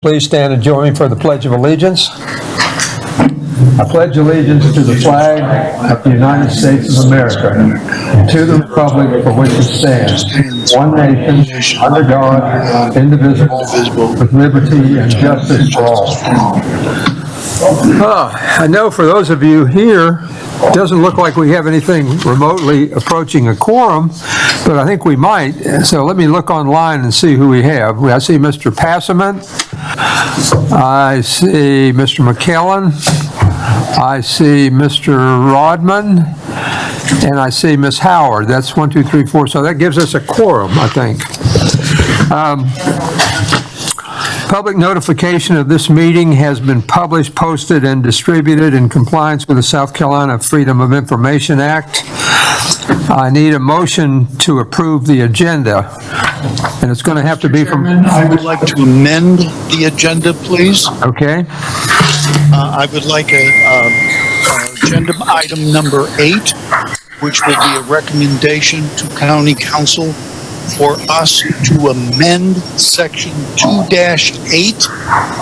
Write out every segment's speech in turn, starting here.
Please stand and join me for the Pledge of Allegiance. I pledge allegiance to the flag of the United States of America and to the republic for which it stands, one nation, under God, indivisible, with liberty and justice for all. I know for those of you here, it doesn't look like we have anything remotely approaching a quorum, but I think we might. So let me look online and see who we have. I see Mr. Passament. I see Mr. McKellen. I see Mr. Rodman. And I see Ms. Howard. That's 1, 2, 3, 4. So that gives us a quorum, I think. Public notification of this meeting has been published, posted, and distributed in compliance with the South Carolina Freedom of Information Act. I need a motion to approve the agenda, and it's going to have to be from... I would like to amend the agenda, please. Okay. I would like agenda item number 8, which will be a recommendation to County Council for us to amend Section 2-8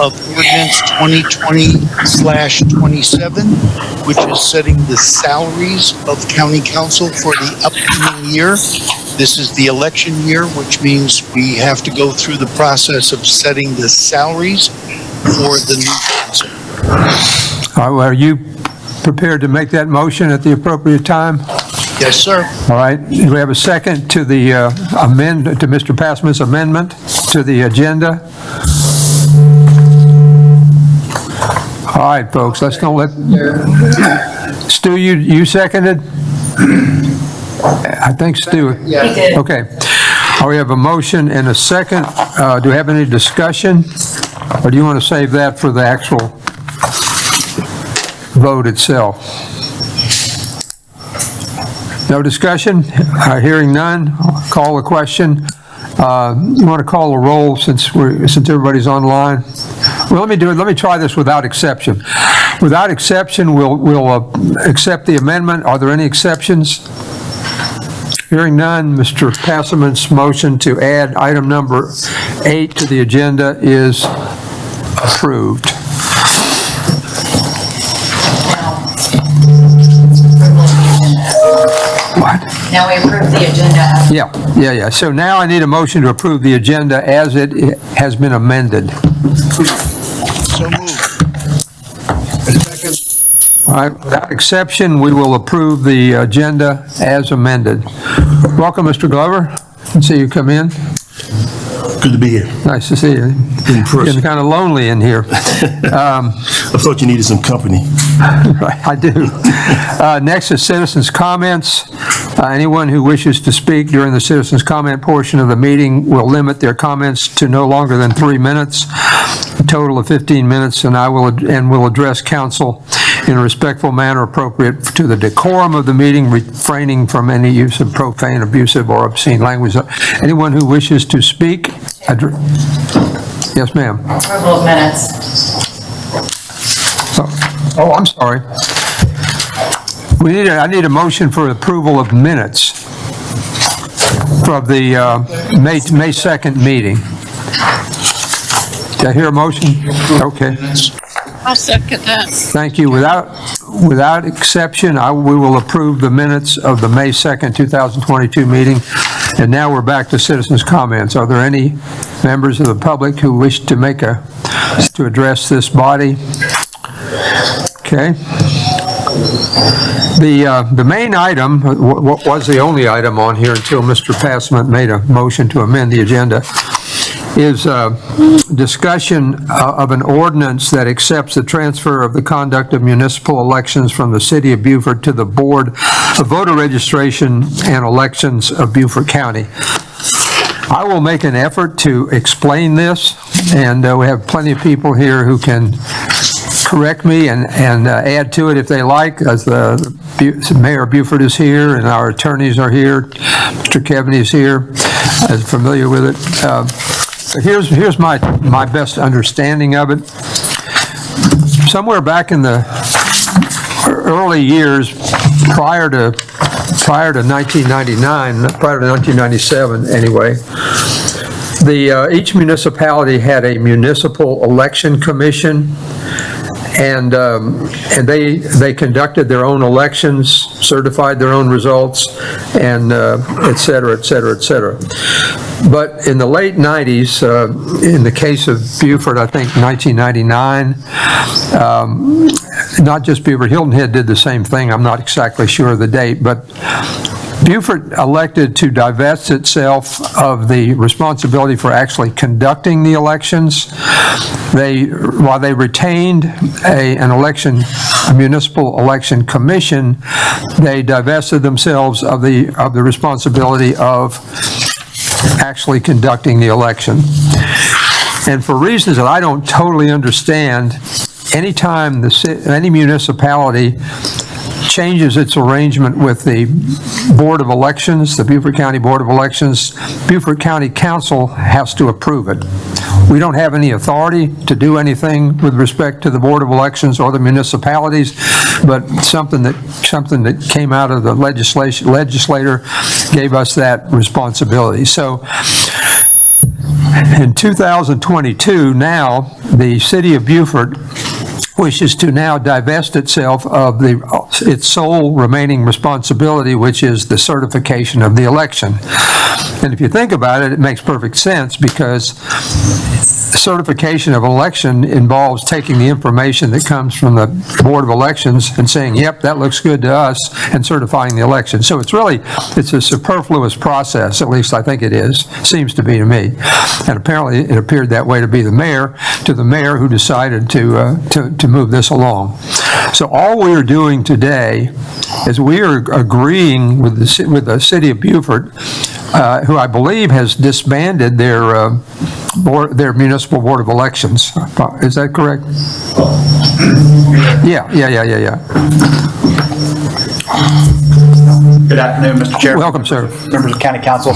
of Ordinance 2020/27, which is setting the salaries of County Council for the upcoming year. This is the election year, which means we have to go through the process of setting the salaries for the new council. Are you prepared to make that motion at the appropriate time? Yes, sir. All right. Do we have a second to the to Mr. Passman's amendment to the agenda? All right, folks. Let's don't let Stu. You seconded? I think Stu. Yeah. He did. Okay. We have a motion and a second. Do we have any discussion, or do you want to save that for the actual vote itself? No discussion? Hearing none, I'll call the question. You want to call a roll since everybody's online? Well, let me try this without exception. Without exception, we'll accept the amendment. Are there any exceptions? Hearing none, Mr. Passament's motion to add item number 8 to the agenda is approved. What? Now we approve the agenda. Yeah. So now I need a motion to approve the agenda as it has been amended. So moved. Second. All right, without exception, we will approve the agenda as amended. Welcome, Mr. Glover. I can see you come in. Good to be here. Nice to see you. In person. Getting kind of lonely in here. I thought you needed some company. Right, I do. Next is citizens' comments. Anyone who wishes to speak during the citizens' comment portion of the meeting will limit their comments to no longer than 3 minutes, a total of 15 minutes, and will address council in a respectful manner appropriate to the decorum of the meeting, refraining from any use of profane, abusive, or obscene language. Anyone who wishes to speak, yes, ma'am. Approval of minutes. Oh, I'm sorry. I need a motion for approval of minutes from the May 2nd meeting. Did I hear a motion? Okay. I'll second that. Thank you. Without exception, we will approve the minutes of the May 2nd, 2022 meeting. And now we're back to citizens' comments. Are there any members of the public who wish to to address this body? Okay. The main item, what was the only item on here until Mr. Passament made a motion to amend the agenda, is discussion of an ordinance that accepts the transfer of the conduct of municipal elections from the city of Beaufort to the Board of Voter Registration and Elections of Beaufort County. I will make an effort to explain this, and we have plenty of people here who can correct me and add to it if they like, as the Mayor Beaufort is here and our attorneys are here. Mr. Kevin is here, is familiar with it. Here's my best understanding of it. Somewhere back in the early years, prior to 1999, prior to 1997 anyway, Each municipality had a municipal election commission, and they conducted their own elections, certified their own results, and et cetera, et cetera, et cetera. But in the late 90s, in the case of Beaufort, I think 1999, not just Beaufort, Hilton Head did the same thing. I'm not exactly sure of the date, but Beaufort elected to divest itself of the responsibility for actually conducting the elections. While they retained a municipal election commission, they divested themselves of the responsibility of actually conducting the election. And for reasons that I don't totally understand, anytime any municipality changes its arrangement with the Board of Elections, the Beaufort County Board of Elections, Beaufort County Council has to approve it. We don't have any authority to do anything with respect to the Board of Elections or the municipalities, but something that came out of the legislator gave us that responsibility. So in 2022, now the city of Beaufort wishes to now divest itself of its sole remaining responsibility, which is the certification of the election. And if you think about it, it makes perfect sense, because certification of election involves taking the information that comes from the Board of Elections and saying, yep, that looks good to us, and certifying the election. So it's a superfluous process, at least I think it is, seems to be to me. And apparently it appeared that way to the mayor who decided to move this along. So all we're doing today is we are agreeing with the city of Beaufort, who I believe has disbanded their municipal board of elections. Is that correct? Yeah. Good afternoon, Mr. Chair. Welcome, sir. Members of County Council.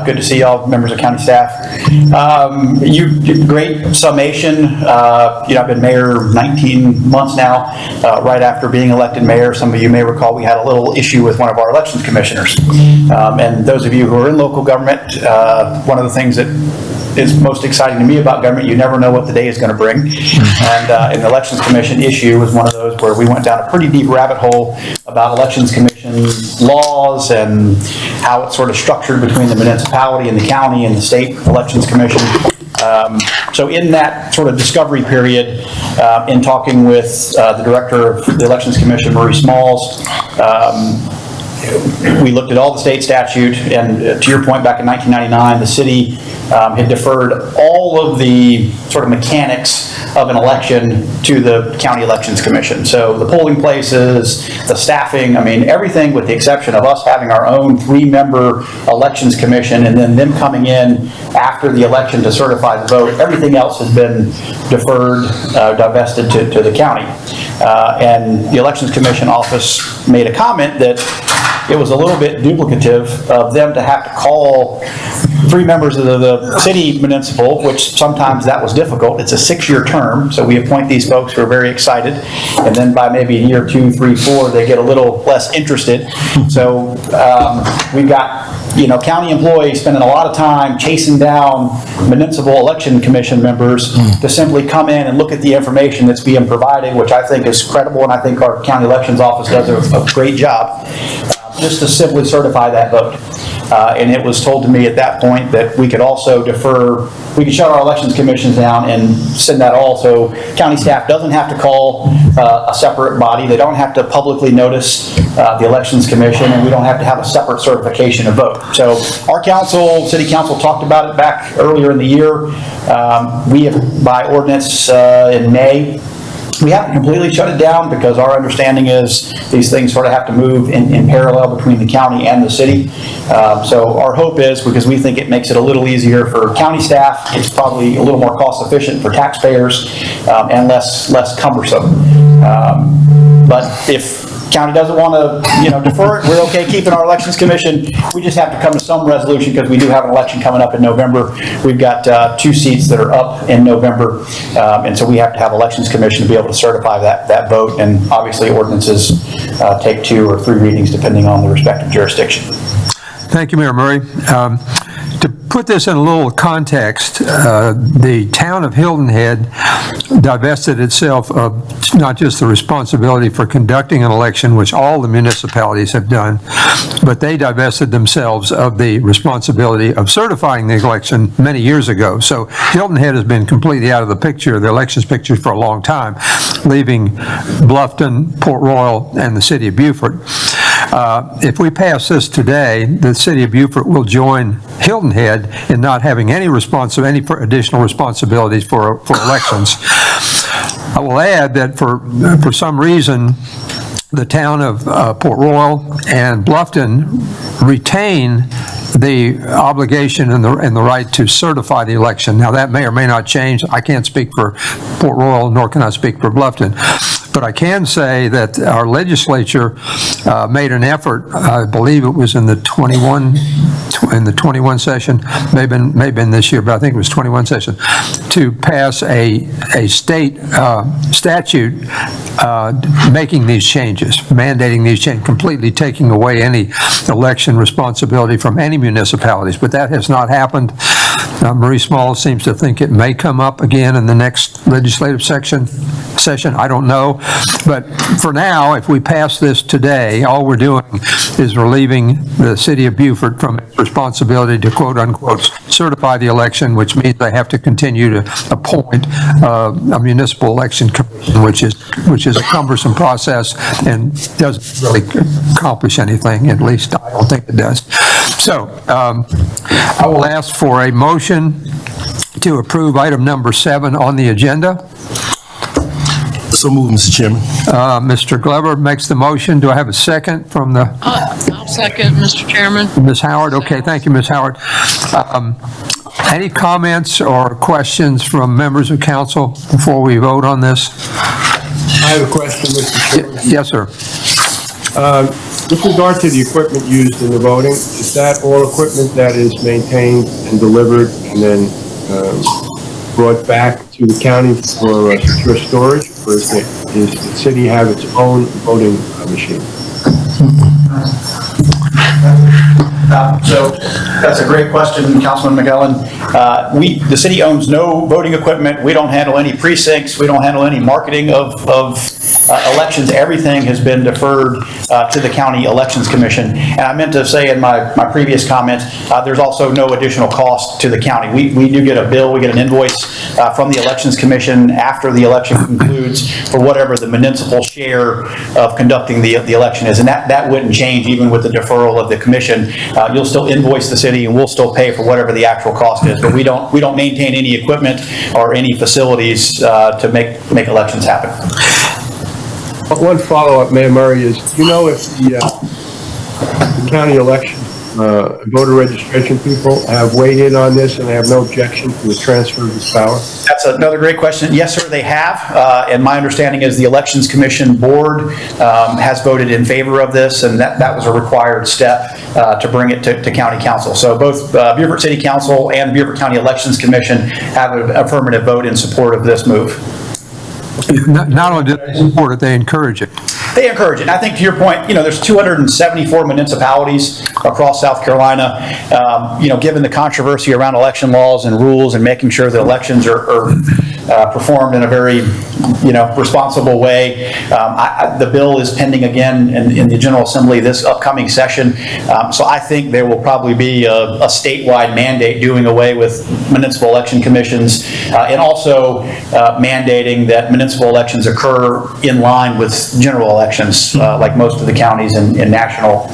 Good to see y'all, members of county staff. Great summation. I've been mayor 19 months now. Right after being elected mayor, some of you may recall we had a little issue with one of our elections commissioners. And those of you who are in local government, one of the things that is most exciting to me about government, you never know what the day is going to bring. And the Elections Commission issue was one of those where we went down a pretty deep rabbit hole about Elections Commission laws and how it's sort of structured between the municipality and the county and the state Elections Commission. So in that sort of discovery period, in talking with the director of the Elections Commission, Marie Smalls, we looked at all the state statute, and to your point, back in 1999, the city had deferred all of the sort of mechanics of an election to the County Elections Commission. So the polling places, the staffing, everything with the exception of us having our own 3-member Elections Commission and then them coming in after the election to certify the vote, everything else has been deferred, divested to the county. And the Elections Commission office made a comment that it was a little bit duplicative of them to have to call 3 members of the city municipal, which sometimes that was difficult. It's a 6-year term, so we appoint these folks who are very excited, and then by maybe year 2, 3, 4, they get a little less interested. So we've got county employees spending a lot of time chasing down municipal election commission members to simply come in and look at the information that's being provided, which I think is credible, and I think our county elections office does a great job, just to simply certify that vote. And it was told to me at that point that we could also defer, we could shut our elections commissions down and send that all, so county staff doesn't have to call a separate body, they don't have to publicly notice the elections commission, and we don't have to have a separate certification of vote. So our council, city council, talked about it back earlier in the year. We have, by ordinance in May, we haven't completely shut it down, because our understanding is these things sort of have to move in parallel between the county and the city. So our hope is, because we think it makes it a little easier for county staff, it's probably a little more cost efficient for taxpayers, and less cumbersome. But if county doesn't want to, defer it, we're okay keeping our elections commission. We just have to come to some resolution, because we do have an election coming up in November. We've got 2 seats that are up in November, and so we have to have elections commission to be able to certify that vote. And obviously ordinances take 2 or 3 readings depending on the respective jurisdiction. Thank you, Mayor Murray. To put this in a little context, the town of Hilton Head divested itself of not just the responsibility for conducting an election, which all the municipalities have done, but they divested themselves of the responsibility of certifying the election many years ago. So Hilton Head has been completely out of the picture, the elections picture, for a long time, leaving Bluffton, Port Royal, and the city of Beaufort. If we pass this today, the city of Beaufort will join Hilton Head in not having any additional responsibilities for elections. I will add that for some reason, the town of Port Royal and Bluffton retain the obligation and the right to certify the election. Now, that may or may not change. I can't speak for Port Royal, nor can I speak for Bluffton. But I can say that our legislature made an effort, I believe it was in the 21 session, may have been this year, but I think it was 21 session, to pass a state statute making these changes, mandating these changes, completely taking away any election responsibility from any municipalities. But that has not happened. Marie Small seems to think it may come up again in the next legislative session. I don't know. But for now, if we pass this today, all we're doing is relieving the city of Beaufort from its responsibility to quote unquote certify the election, which means they have to continue to appoint a municipal election commission, which is a cumbersome process and doesn't really accomplish anything. At least I don't think it does. So I will ask for a motion to approve item number 7 on the agenda. So moved, Mr. Chairman. Mr. Glover makes the motion. Do I have a second from the? I'll second, Mr. Chairman. Ms. Howard? Okay, thank you, Ms. Howard. Any comments or questions from members of council before we vote on this? I have a question, Mr. Chairman. Yes, sir. With regard to the equipment used in the voting, is that all equipment that is maintained and delivered and then brought back to the county for secure storage, or does the city have its own voting machine? So that's a great question, Councilman McGowan. The city owns no voting equipment. We don't handle any precincts. We don't handle any marketing of elections. Everything has been deferred to the County Elections Commission. And I meant to say in my previous comment, there's also no additional cost to the county. We do get a bill, we get an invoice from the Elections Commission after the election concludes for whatever the municipal share of conducting the election is. And that wouldn't change even with the deferral of the commission. You'll still invoice the city and we'll still pay for whatever the actual cost is. But we don't maintain any equipment or any facilities to make elections happen. One follow-up, Mayor Murray, is do you know if the county election voter registration people have weighed in on this and they have no objection to the transfer of this power? That's another great question. Yes, sir, they have. And my understanding is the Elections Commission board has voted in favor of this, and that was a required step to bring it to county council. So both Beaufort City Council and the Beaufort County Elections Commission have an affirmative vote in support of this move. Not only do they support it, they encourage it. They encourage it. And I think to your point, there's 274 municipalities across South Carolina. Given the controversy around election laws and rules and making sure that elections are performed in a very, responsible way. The bill is pending again in the General Assembly this upcoming session. So I think there will probably be a statewide mandate doing away with municipal election commissions and also mandating that municipal elections occur in line with general elections, like most of the counties in national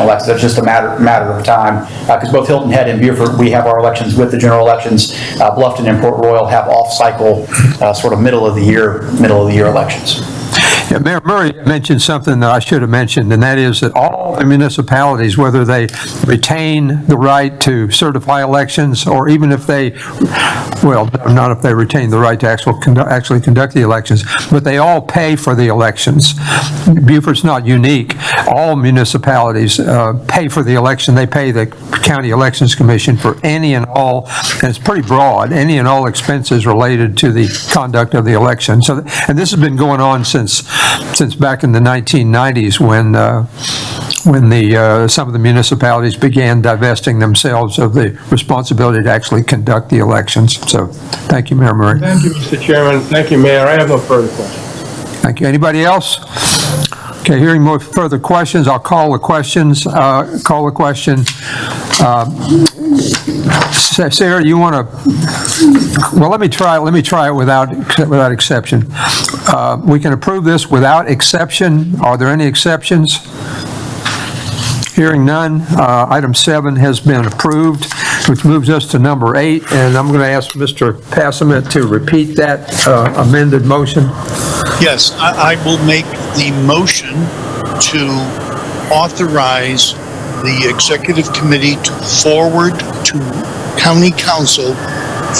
elections. It's just a matter of time because both Hilton Head and Beaufort, we have our elections with the general elections. Bluffton and Port Royal have off-cycle, sort of middle of the year elections. Yeah, Mayor Murray mentioned something that I should have mentioned, and that is that all the municipalities, whether they retain the right to certify elections, or even if they, not if they retain the right to actually conduct the elections, but they all pay for the elections. Beaufort's not unique. All municipalities pay for the election. They pay the County Elections Commission for any and all, and it's pretty broad, any and all expenses related to the conduct of the election. So, and this has been going on since back in the 1990s some of the municipalities began divesting themselves of the responsibility to actually conduct the elections. So, thank you, Mayor Murray. Thank you, Mr. Chairman. Thank you, Mayor. I have no further questions. Thank you. Anybody else? Okay, hearing no further questions, I'll call the questions. Sarah, you want to? Well, let me try it without exception. We can approve this without exception. Are there any exceptions? Hearing none, item 7 has been approved, which moves us to number 8, and I'm going to ask Mr. Passament to repeat that amended motion. Yes, I will make the motion to authorize the executive committee to forward to county council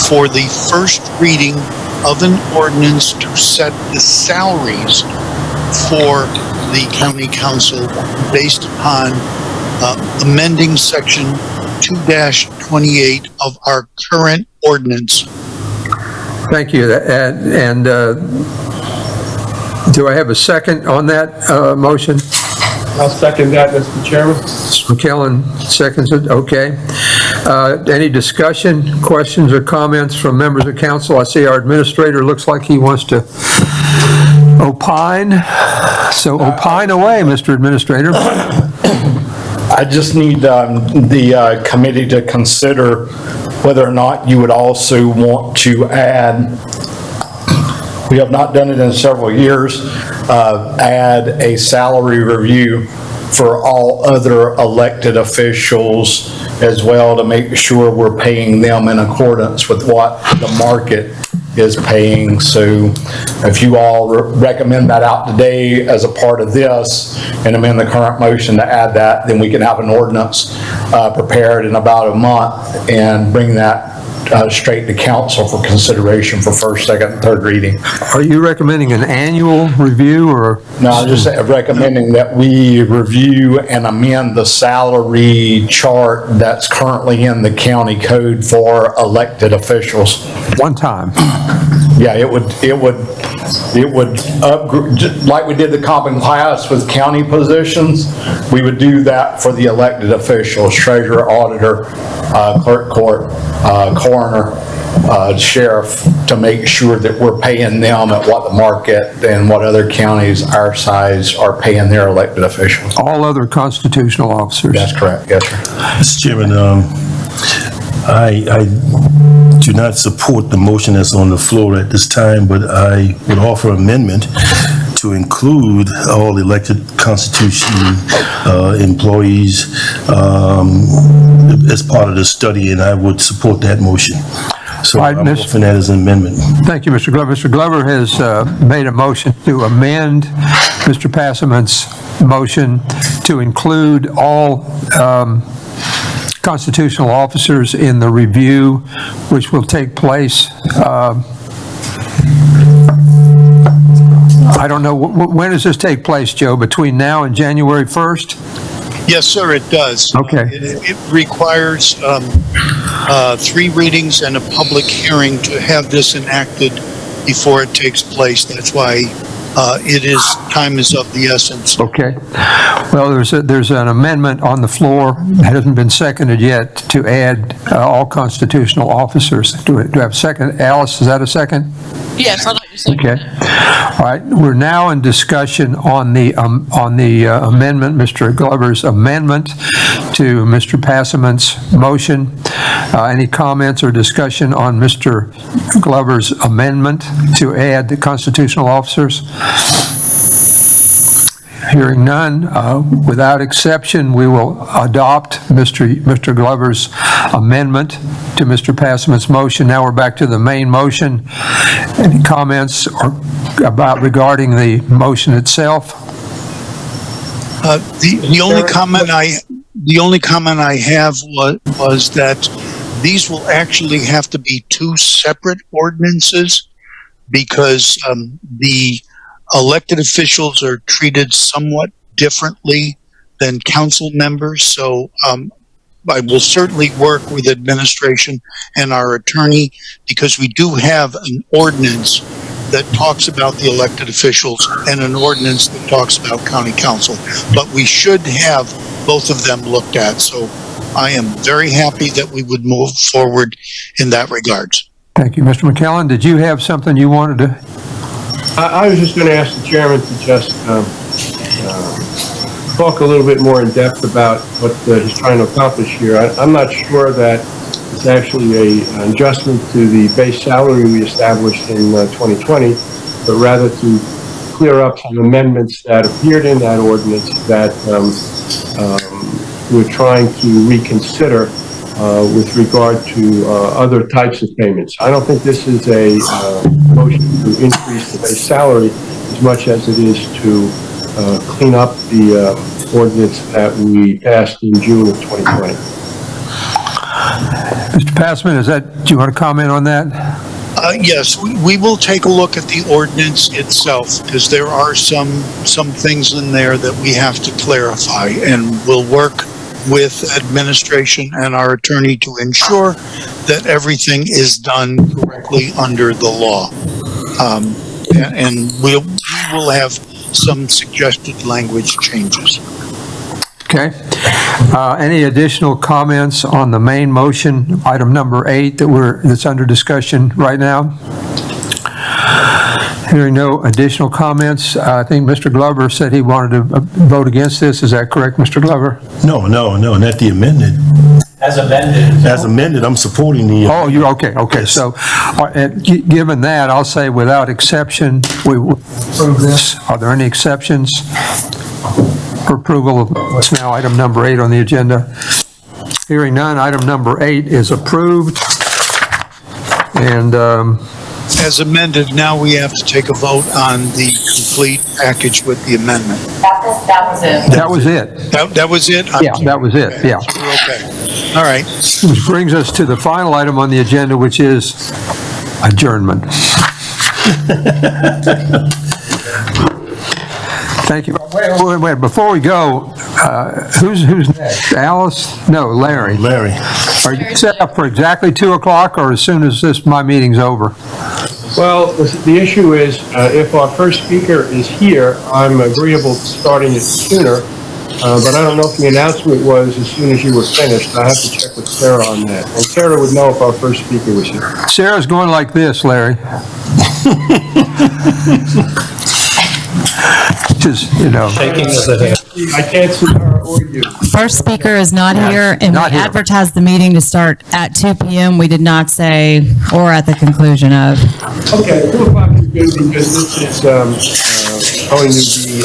for the first reading of an ordinance to set the salaries for the county council based upon amending section 2-28 of our current ordinance. Thank you. And do I have a second on that motion? I'll second that, Mr. Chairman. McKellen seconds it. Okay. Any discussion, questions, or comments from members of council? I see our administrator looks like he wants to opine. So opine away, Mr. Administrator. I just need the committee to consider whether or not you would also want to add, we have not done it in several years, add a salary review for all other elected officials as well, to make sure we're paying them in accordance with what the market is paying. So if you all recommend that out today as a part of this and amend the current motion to add that, then we can have an ordinance prepared in about a month and bring that straight to council for consideration for first, second, and third reading. Are you recommending an annual review or? No, I'm just recommending that we review and amend the salary chart that's currently in the county code for elected officials. One time? Yeah, it would upgrade, like we did the comp and class with county positions, we would do that for the elected officials, treasurer, auditor, clerk court, coroner, sheriff, to make sure that we're paying them at what the market and what other counties our size are paying their elected officials. All other constitutional officers? That's correct, yes, sir. Mr. Chairman, I do not support the motion that's on the floor at this time, but I would offer amendment to include all elected constitution employees as part of the study, and I would support that motion. So Right, I'm offering that as an amendment. Thank you, Mr. Glover. Mr. Glover has made a motion to amend Mr. Passament's motion to include all constitutional officers in the review, which will take place, I don't know, when does this take place, Joe? Between now and January 1st? Yes, sir, it does. Okay. It requires 3 readings and a public hearing to have this enacted before it takes place. That's why time is of the essence. Okay. Well, there's an amendment on the floor that hasn't been seconded yet to add all constitutional officers. Do I have a second? Alice, is that a second? Yes, I'd like to second Okay. that. All right. We're now in discussion on the amendment, Mr. Glover's amendment to Mr. Passament's motion. Any comments or discussion on Mr. Glover's amendment to add the constitutional officers? Hearing none, without exception, we will adopt Mr. Glover's amendment to Mr. Passament's motion. Now we're back to the main motion. Any comments regarding the motion itself? The only comment I have was that these will actually have to be 2 separate ordinances, because the elected officials are treated somewhat differently than council members. So I will certainly work with administration and our attorney, because we do have an ordinance that talks about the elected officials and an ordinance that talks about county council. But we should have both of them looked at. So I am very happy that we would move forward in that regards. Thank you. Mr. McKellen, did you have something you wanted to? I was just going to ask the chairman to just talk a little bit more in depth about what he's trying to accomplish here. I'm not sure that it's actually an adjustment to the base salary we established in 2020, but rather to clear up some amendments that appeared in that ordinance that we're trying to reconsider with regard to other types of payments. I don't think this is a motion to increase the base salary as much as it is to clean up the ordinance that we passed in June of 2020. Mr. Passman, do you want to comment on that? Yes, we will take a look at the ordinance itself, because there are some things in there that we have to clarify, and we'll work with administration and our attorney to ensure that everything is done correctly under the law. And we will have some suggested language changes. Okay. Any additional comments on the main motion, item number 8, that's under discussion right now? Hearing no additional comments, I think Mr. Glover said he wanted to vote against this. Is that correct, Mr. Glover? No, not the amendment. As amended. As amended, I'm supporting the. Oh, you okay? Yes. So, given that, I'll say without exception, we will approve this. Are there any exceptions for approval of what's now item number 8 on the agenda? Hearing none, item number 8 is approved. And As amended, now we have to take a vote on the complete package with the amendment. That was it. that was it. That was it? Yeah, that was it, yeah. We're okay. All right. Which brings us to the final item on the agenda, which is adjournment. Thank you. Wait, before we go, who's next? Alice? No, Larry. Larry. Are you set up for exactly 2 o'clock or as soon as my meeting's over? Well, the issue is, if our first speaker is here, I'm agreeable to starting it sooner, but I don't know if the announcement was as soon as you were finished. I have to check with Sarah on that. And Sarah would know if our first speaker was here. Sarah's going like this, Larry. Just, I can't see her or you. First speaker is not here, and we Not here. advertised the meeting to start at 2 p.m. We did not say, or at the conclusion of. Okay, 2 o'clock is good because this is going to be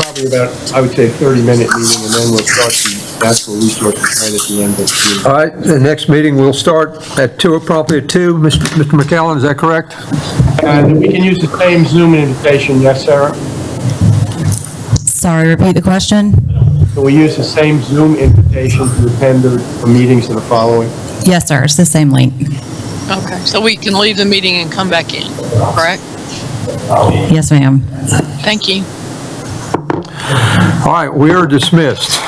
probably about, I would say, 30-minute meeting, and then we'll start the natural resources right at the end of the meeting. All right, the next meeting will start at 2, promptly at 2. Mr. McKellen, is that correct? And we can use the same Zoom invitation, yes, Sarah? Sorry, repeat the question? Can we use the same Zoom invitation to attend the meetings that are following? Yes, sir, it's the same link. Okay, so we can leave the meeting and come back in, correct? Yes, ma'am. Thank you. All right, we are dismissed.